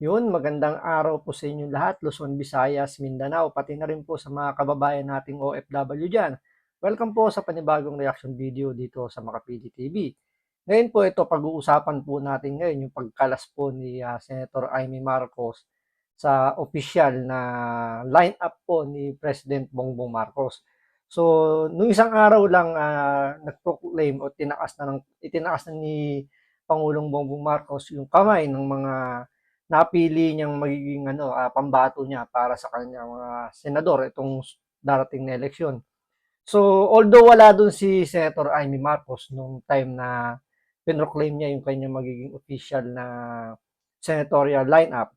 Yun, magandang araw po sa inyong lahat, Luzon, Visayas, Mindanao, pati na rin po sa mga kababayan nating OFW dyan. Welcome po sa panibagong reaction video dito sa Makapili TV. Ngayon po ito, pag-uusapan po natin ngayon yung pagkalas po ni Senator Amy Marcos sa opisyal na line-up po ni President Bongbong Marcos. So, nung isang araw lang nag-proclaim o itinaas na ni Pangulong Bongbong Marcos yung kamay ng mga napili niyang magiging pambato niya para sa kanyang mga senador itong darating na eleksyon. So, although wala dun si Senator Amy Marcos nung time na pinroclaim niya yung kanyang magiging official na senatorial lineup,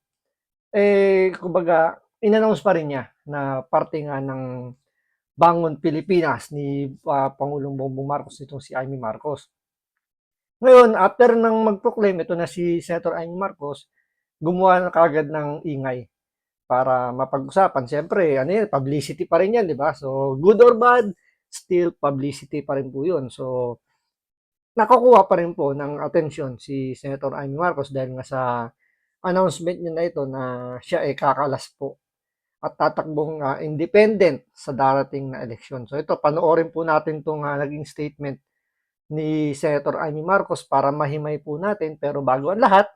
kumbaga, inannounce pa rin niya na parte nga ng Bangon Pilipinas ni Pangulong Bongbong Marcos itong si Amy Marcos. Ngayon, after nang mag-proclaim ito na si Senator Amy Marcos, gumawa na kagad ng ingay para mapag-usapan. Siyempre, ano yan, publicity pa rin yan, di ba? So, good or bad, still publicity pa rin po yun. So, nakukuha pa rin po ng atensyon si Senator Amy Marcos dahil nga sa announcement niya na ito na siya ay kakalas po at tatakbong independent sa darating na eleksyon. So, ito, panoorin po natin itong naging statement ni Senator Amy Marcos para mahimay po natin. Pero bago ang lahat,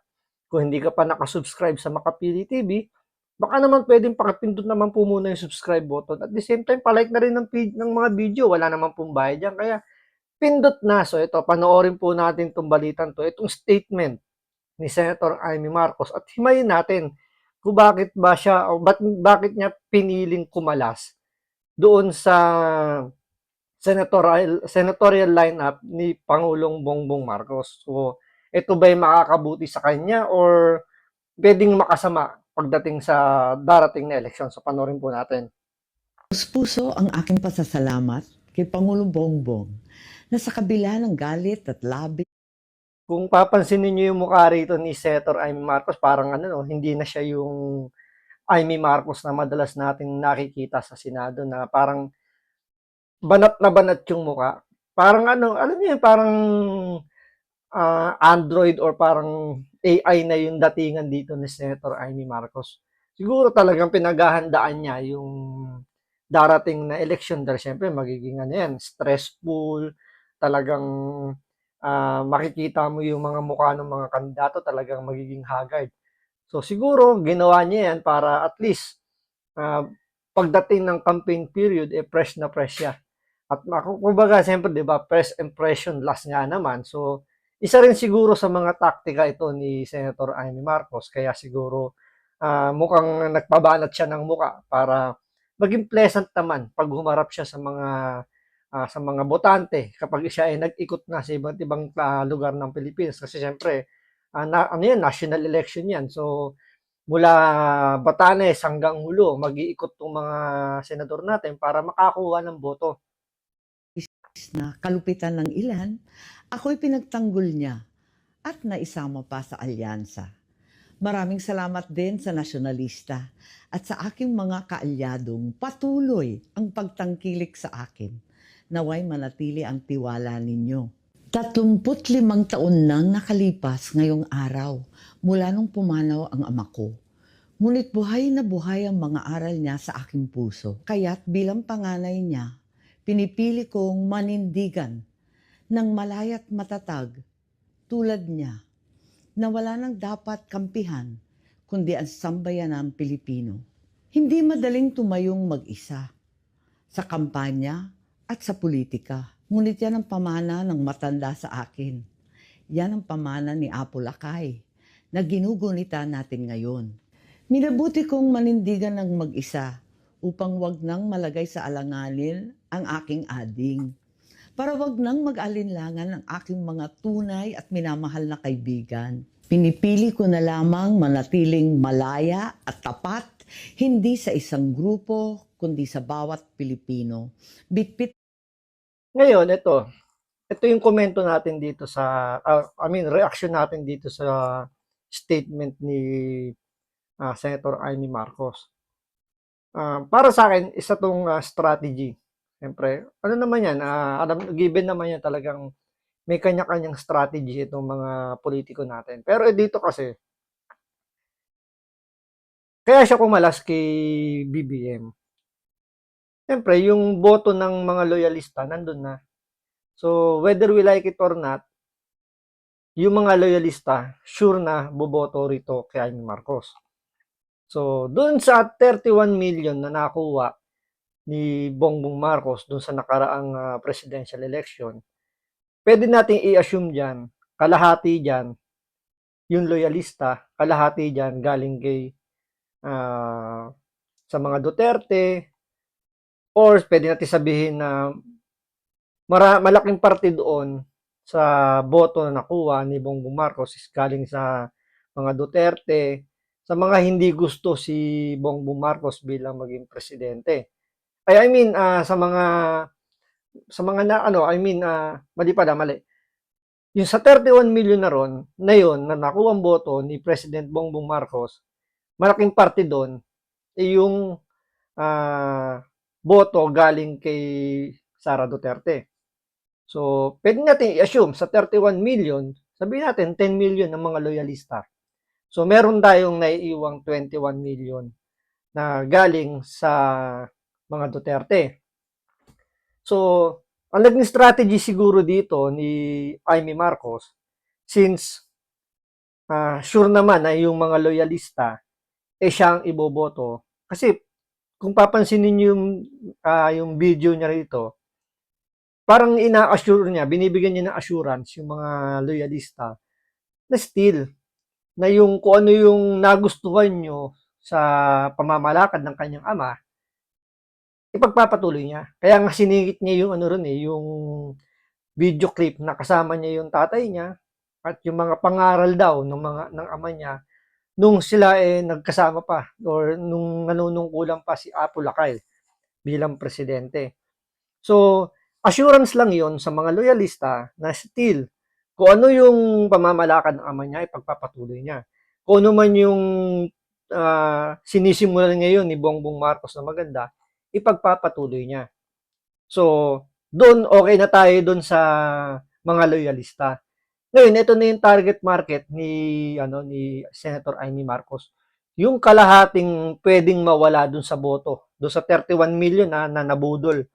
kung hindi ka pa nakasubscribe sa Makapili TV, baka naman pwedeng pakipindot naman po muna yung subscribe button. At the same time, palike na rin ng mga video. Wala naman pong bayad yan. Kaya pindot na. So ito, panoorin po natin itong balitan to. Itong statement ni Senator Amy Marcos at himayin natin kung bakit ba siya o bakit niya piniling kumalas doon sa senatorial lineup ni Pangulong Bongbong Marcos. So, ito ba'y makakabuti sa kanya or pwedeng makasama pagdating sa darating na eleksyon? So, panoorin po natin. Puso ang aking pasasalamat kay Pangulong Bongbong na sa kabila ng galit at labi. Kung papansinin niyo yung mukha rito ni Senator Amy Marcos, parang hindi na siya yung Amy Marcos na madalas nating nakikita sa Senado na parang banat na banat yung mukha. Parang alam niyo parang Android or parang AI na yung datingan dito ni Senator Amy Marcos. Siguro talagang pinaghahandaan niya yung darating na election dahil syempre magiging stressful, talagang makikita mo yung mga mukha ng mga kandidato talagang magiging haggard. So siguro ginawa niya yan para at least uh, pagdating ng campaign period, fresh na fresh siya. At ako, kumbaga, siyempre, di ba, first impression last nga naman. So, isa rin siguro sa mga taktika ito ni Senator Amy Marcos. Kaya siguro mukhang nagpabanat siya ng muka para maging pleasant naman pag humarap siya sa mga botante kapag siya ay nag-ikot na sa iba't ibang lugar ng Pilipinas. Kasi siyempre, national election yan. So, mula Batanes hanggang Hulo, mag-iikot tong mga senador natin para makakuha ng boto. Na kalupitan ng ilan, ako'y pinagtanggol niya at naisama pa sa alyansa. Maraming salamat din sa nasyonalista at sa aking mga kaalyadong patuloy ang pagtangkilik sa akin. Naway manatili ang tiwala ninyo. 35 taon nang nakalipas ngayong araw mula nung pumanaw ang ama ko. Ngunit buhay na buhay ang mga aral niya sa aking puso. Kaya't bilang panganay niya, pinipili kong manindigan ng malaya't matatag tulad niya na wala nang dapat kampihan kundi ang sambayanang Pilipino. Hindi madaling tumayong mag-isa sa kampanya at sa politika. Ngunit yan ang pamana ng matanda sa akin. Yan ang pamana ni Apo Lakay na ginugunita natin ngayon. Minabuti kong manindigan ng mag-isa upang wag nang malagay sa alanganin ang aking ading. Para wag nang mag-alinlangan ang aking mga tunay at minamahal na kaibigan. Pinipili ko na lamang manatiling malaya at tapat, hindi sa isang grupo, kundi sa bawat Pilipino. Bitbit. Ngayon, ito yung komento natin dito reaction natin dito sa statement ni Senator Amy Marcos. Para sa akin, isa tong strategy. Siyempre, ano naman yan, given naman yan talagang may kanya-kanyang strategy itong mga politiko natin. Pero dito kasi, Kaya siya kumalas kay BBM. Siyempre, yung boto ng mga loyalista nandun na. So, whether we like it or not, yung mga loyalista, sure na boboto rito kay Amy Marcos. So, dun sa 31 million na nakuha ni Bongbong Marcos dun sa nakaraang presidential election, pwede nating i-assume dyan, kalahati dyan, yung loyalista, kalahati dyan galing kay sa mga Duterte, or pwede natin sabihin na malaking parte doon sa boto na nakuha ni Bongbong Marcos is galing sa mga Duterte, sa mga hindi gusto si Bongbong Marcos bilang maging presidente. Ay, I mean, sa mga na, ano, I mean, mali pala, mali. Yung sa 31 million na ron, na yun, na nakuha ang boto ni President Bongbong Marcos, malaking parte doon, ay yung boto galing kay Sara Duterte. So, pwede natin i-assume sa 31 million, sabihin natin 10 million ng mga loyalista. So, meron tayong naiiwang 21 million na galing sa mga Duterte. So, ang naging strategy siguro dito ni Amy Marcos, since sure naman na yung mga loyalista, siya ang iboboto. Kasi, kung papansinin niyo yung video niya rito, parang ina-assure niya, binibigyan niya ng assurance yung mga loyalista na still, na yung kung ano yung nagustuhan nyo sa pamamalakad ng kanyang ama, ipagpapatuloy niya. Kaya nga siningit niya yung ano ron yung video clip na kasama niya yung tatay niya at yung mga pangaral daw ng ama niya nung sila nagkasama pa or nung nanunungkulan pa si Apo Lakay bilang presidente. So, assurance lang yon sa mga loyalista na still, kung ano yung pamamalakad ng ama niya, ipagpapatuloy niya. Kung ano man yung sinisimulan ngayon ni Bongbong Marcos na maganda, ipagpapatuloy niya. So, doon okay na tayo doon sa mga loyalista. Ngayon, ito na yung target market ni Senator Amy Marcos. Yung kalahating pwedeng mawala doon sa boto, doon sa 31 million na nabudol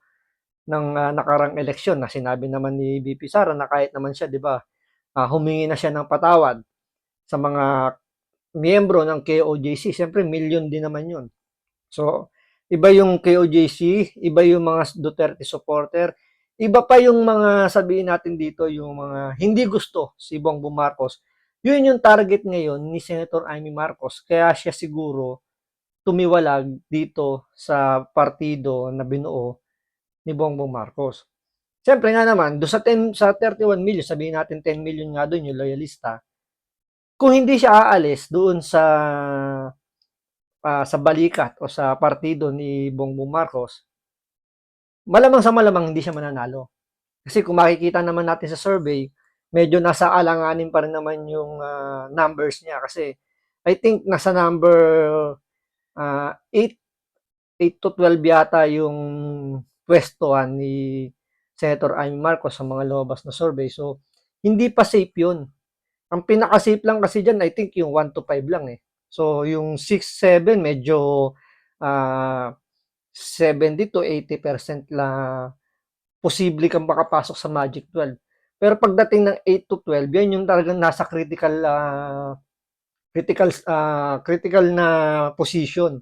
ng nakarang eleksyon na sinabi naman ni VP Sara na kahit naman siya, 'di ba, humingi na siya ng patawad sa mga miyembro ng KOJC. Siyempre, million din naman 'yun. So, iba yung KOJC, iba yung mga Duterte supporter, iba pa yung mga sabihin natin dito, yung mga hindi gusto si Bongbong Marcos. Yun yung target ngayon ni Senator Amy Marcos. Kaya siya siguro tumiwalag dito sa partido na binuo ni Bongbong Marcos. Siyempre nga naman, do sa 31 million, sabihin natin 10 million nga doon yung loyalista. Kung hindi siya aalis doon sa balikat o sa partido ni Bongbong Marcos, malamang sa malamang hindi siya mananalo. Kasi kung makikita naman natin sa survey, medyo nasa alanganin pa rin naman yung numbers niya kasi I think nasa number 8 to 12 yata yung pwestuhan ni Senator Amy Marcos sa mga lumabas na survey. So, hindi pa safe yun. Ang pinaka-safe lang kasi dyan, I think yung 1 to 5 lang eh. So, yung 6, 7, medyo 70 to 80% lang posible kang makapasok sa Magic 12. Pero pagdating ng 8 to 12, yan yung talagang nasa critical na position.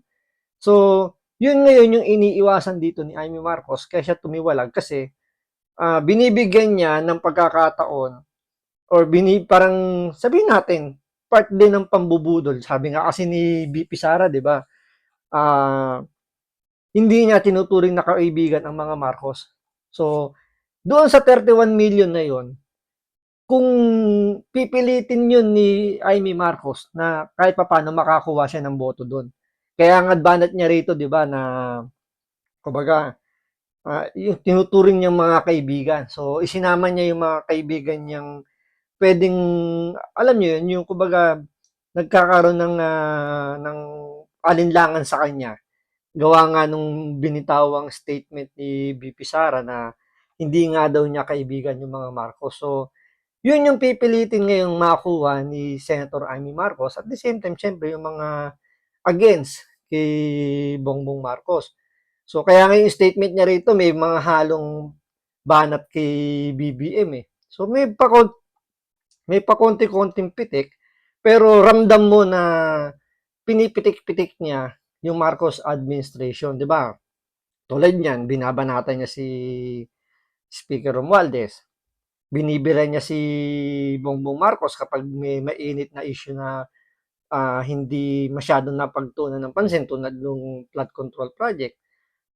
So, yun ngayon yung iniiwasan dito ni Amy Marcos kaya siya tumiwalag kasi binibigyan niya ng pagkakataon or parang sabihin natin part din ng pambubudol. Sabi nga kasi ni BP Sara, 'di ba? Hindi niya tinuturing na kaibigan ang mga Marcos. So, doon sa 31 million na 'yon, kung pipilitin yun ni Amy Marcos na kahit papaano makakuha siya ng boto doon. Kaya ang advantage niya rito, 'di ba, na kumbaga yung tinuturing niyang mga kaibigan. So, isinama niya yung mga kaibigan niyang pwedeng, alam niyo yun, yung kumbaga, nagkakaroon ng alinlangan sa kanya. Gawa nga nung binitawang statement ni BP Sara na hindi nga daw niya kaibigan yung mga Marcos. So, yun yung pipilitin ngayong makuha ni Senator Amy Marcos. At the same time, syempre, yung mga against kay Bongbong Marcos. So kaya nga yung statement niya rito may mga halong banat kay BBM eh. So may pa konti-konting pitik pero ramdam mo na pinipitik-pitik niya yung Marcos administration, 'di ba? Tulad niyan, binabanatan niya si Speaker Romualdez. Binibira niya si Bongbong Marcos kapag may mainit na issue na hindi masyadong napagtuunan ng pansin tulad ng flood control project.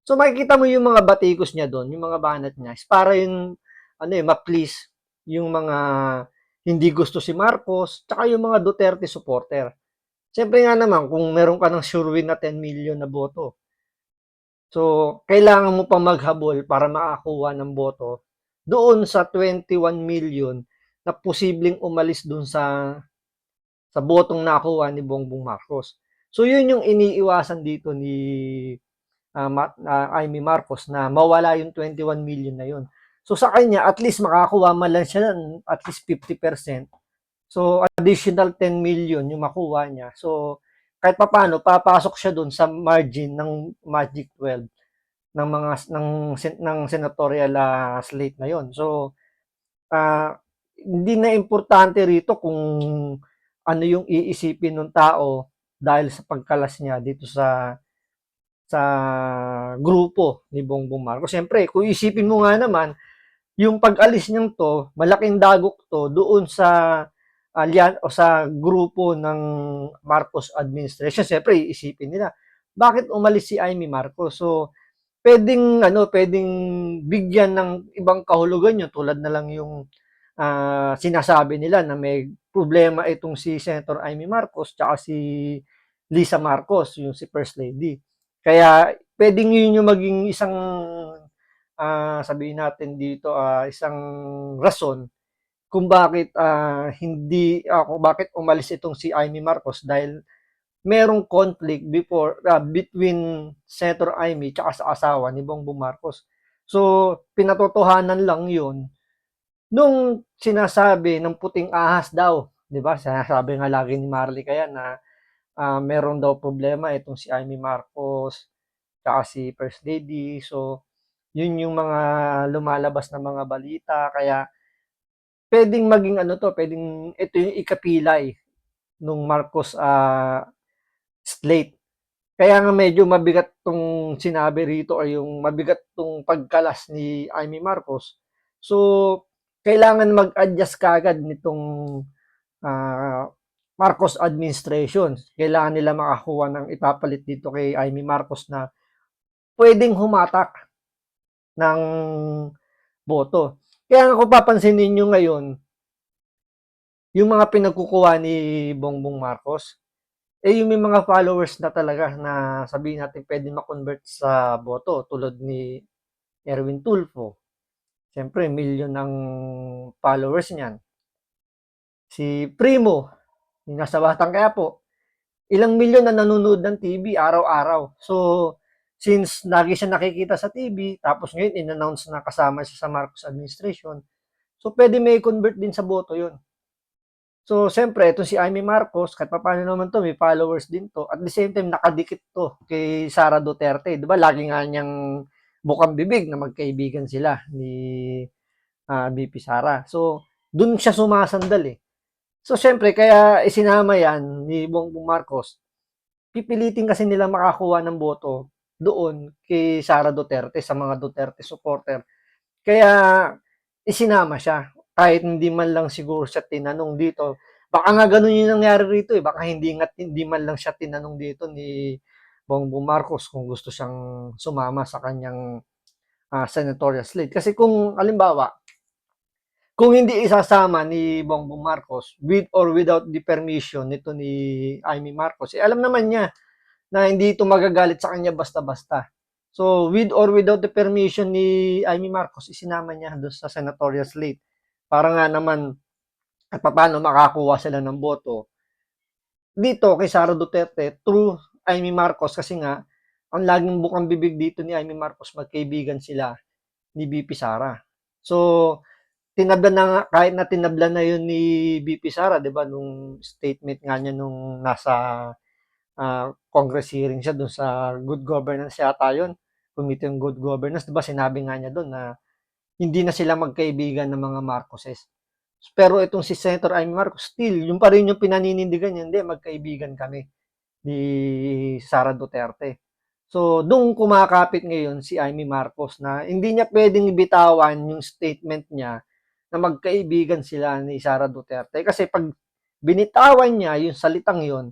So makikita mo yung mga batikos niya doon, yung mga banat niya, is para yung ma-please yung mga hindi gusto si Marcos, tsaka yung mga Duterte supporter. Siyempre nga naman, kung meron ka ng sure win na 10 million na boto, so kailangan mo pa maghabol para makakuha ng boto doon sa 21 million na posibleng umalis doon sa botong nakuha ni Bongbong Marcos. So yun yung iniiwasan dito ni Amy Marcos na mawala yung 21 million na yun. So sa kanya, at least makakuha man lang siya ng at least 50%. So additional 10 million yung makuha niya. So kahit papaano, papasok siya doon sa margin ng Magic 12 ng ng senatorial slate na yon. So hindi na importante rito kung ano yung iisipin ng tao dahil sa pagkalas niya dito sa grupo ni Bongbong Marcos. Siyempre, kung isipin mo nga naman, yung pag-alis niyang to, malaking dagok to doon sa alyan o sa grupo ng Marcos administration. Siyempre, isipin nila, bakit umalis si Amy Marcos? So, pwedeng bigyan ng ibang kahulugan yun tulad na lang yung sinasabi nila na may problema itong si Senator Amy Marcos tsaka si Lisa Marcos, yung si First Lady. Kaya pwedeng yun yung maging isang sabihin natin dito isang rason kung bakit kung bakit umalis itong si Amy Marcos dahil merong conflict between Senator Amy tsaka sa asawa ni Bongbong Marcos. So, pinatotohanan lang yun nung sinasabi ng puting ahas daw, 'di ba? Sinasabi nga lagi ni Marley kaya na meron daw problema itong si Amy Marcos tsaka si First Lady. So, yun yung mga lumalabas na mga balita. Kaya, pwedeng maging pwedeng ito yung ikapilay nung Marcos slate. Kaya nga medyo mabigat tong sinabi rito ay yung mabigat tong pagkalas ni Amy Marcos. So, kailangan mag-adjust kagad nitong Marcos administration. Kailangan nila makakuha ng ipapalit dito kay Amy Marcos na pwedeng humatak ng boto. Kaya kung papansin ninyo ngayon, yung mga pinagkukuha ni Bongbong Marcos, yung may mga followers na talaga na sabihin natin pwede ma-convert sa boto tulad ni Erwin Tulfo. Siyempre, million ang followers niyan. Si Primo, yung nasa Batang Quiapo, ilang milyon na nanonood ng TV araw-araw. So, since lagi siya nakikita sa TV, tapos ngayon in-announce na kasama siya sa Marcos administration, so pwede may convert din sa boto yun. So, siyempre, ito si Amy Marcos, kahit pa paano naman to, may followers din to. At the same time, nakadikit to kay Sara Duterte. Di ba? Lagi nga niyang bukang bibig na magkaibigan sila ni BP Sara. So, dun siya sumasandal eh. So, siyempre, kaya isinama yan ni Bongbong Marcos. Pipilitin kasi nila makakuha ng boto doon kay Sara Duterte sa mga Duterte supporter. Kaya isinama siya kahit hindi man lang siguro siya tinanong dito. Baka nga ganun yung nangyari rito eh. Baka hindi man lang siya tinanong dito ni Bongbong Marcos kung gusto siyang sumama sa kanyang senatorial slate. Kasi kung alimbawa, kung hindi isasama ni Bongbong Marcos with or without the permission nito ni Amy Marcos, alam naman niya na hindi ito magagalit sa kanya basta-basta. So, with or without the permission ni Amy Marcos, isinama niya doon sa senatorial slate. Para nga naman, at paano makakuha sila ng boto. Dito, kay Sara Duterte, through Amy Marcos, kasi nga, ang laging bukang bibig dito ni Amy Marcos, magkaibigan sila ni BP Sara. So, tinablan na nga, kahit na tinablan na yun ni BP Sara, di ba, nung statement nga niya nung nasa Congress hearing siya dun sa good governance yata yun. Committee on Good Governance, 'di ba sinabi nga niya doon na hindi na sila magkaibigan ng mga Marcoses. Pero itong si Senator Amy Marcos, still, yung pa rin yung pinaninindigan niya, hindi, magkaibigan kami ni Sara Duterte. So, doon kumakapit ngayon si Amy Marcos na hindi niya pwedeng bitawan yung statement niya na magkaibigan sila ni Sara Duterte. Kasi pag binitawan niya yung salitang yon,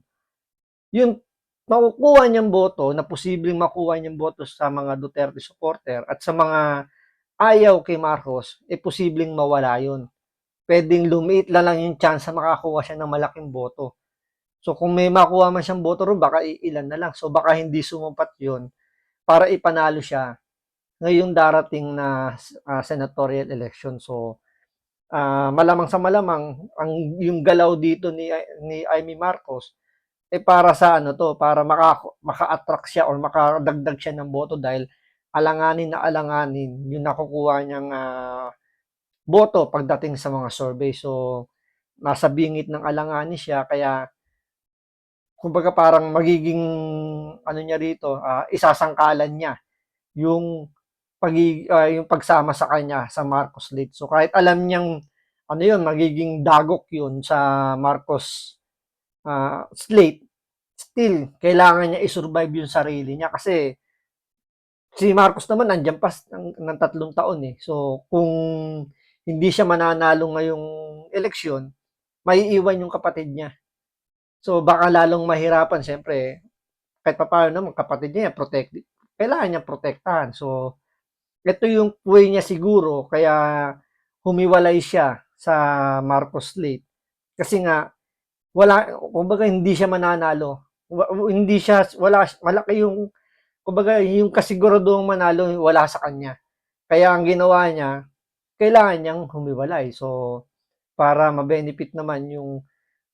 yung makukuha niyang boto, na posibleng makuha niyang boto sa mga Duterte supporter at sa mga ayaw kay Marcos, posibleng mawala yun. Pwedeng lumiit lang yung chance na makakuha siya ng malaking boto. So kung may makuha man siyang boto ron, baka ilan na lang. So baka hindi sumumpat yun para ipanalo siya ngayong darating na senatorial election. So malamang sa malamang ang yung galaw dito ni Amy Marcos para sa ano to, para maka-attract siya or makadagdag siya ng boto dahil alanganin yung nakukuha niyang boto pagdating sa mga survey. So nasa bingit ng alanganin siya, kaya kumbaga parang magiging ano niya rito, isasangkalan niya yung yung pagsama sa kanya sa Marcos Late. So kahit alam niyang ano yun, magiging dagok yun sa Marcos slate, still kailangan niya i-survive yung sarili niya kasi si Marcos naman nandiyan pa ng 3 taon eh. So kung hindi siya mananalo ngayong eleksyon, maiiwan yung kapatid niya. So baka lalong mahirapan, siyempre kahit papaano naman kapatid niya protect, kailangan niya protektahan. So ito yung way niya siguro kaya humiwalay siya sa Marcos slate. Kasi nga kumbaga hindi siya mananalo. Hindi siya malaki yung kumbaga yung kasiguraduhang manalo wala sa kanya. Kaya ang ginawa niya, kailangan niyang humiwalay. So para ma-benefit naman yung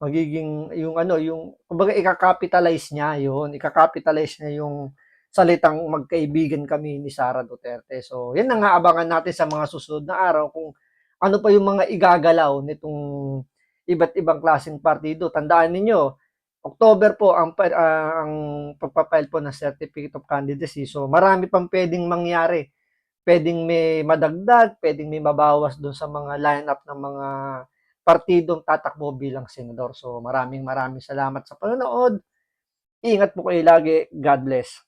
magiging yung ano, yung kumbaga ika-capitalize niya yun, ika-capitalize niya yung salitang magkaibigan kami ni Sara Duterte. So, yan ang aabangan natin sa mga susunod na araw kung ano pa yung mga igagalaw nitong iba't ibang klaseng partido. Tandaan ninyo, October po ang pagpapile po ng Certificate of Candidacy. So, marami pang pwedeng mangyari. Pwedeng may madagdag, pwedeng may mabawas doon sa mga lineup ng mga partidong tatakbo bilang senador. So maraming salamat sa panonood. Ingat po kayo lagi. God bless.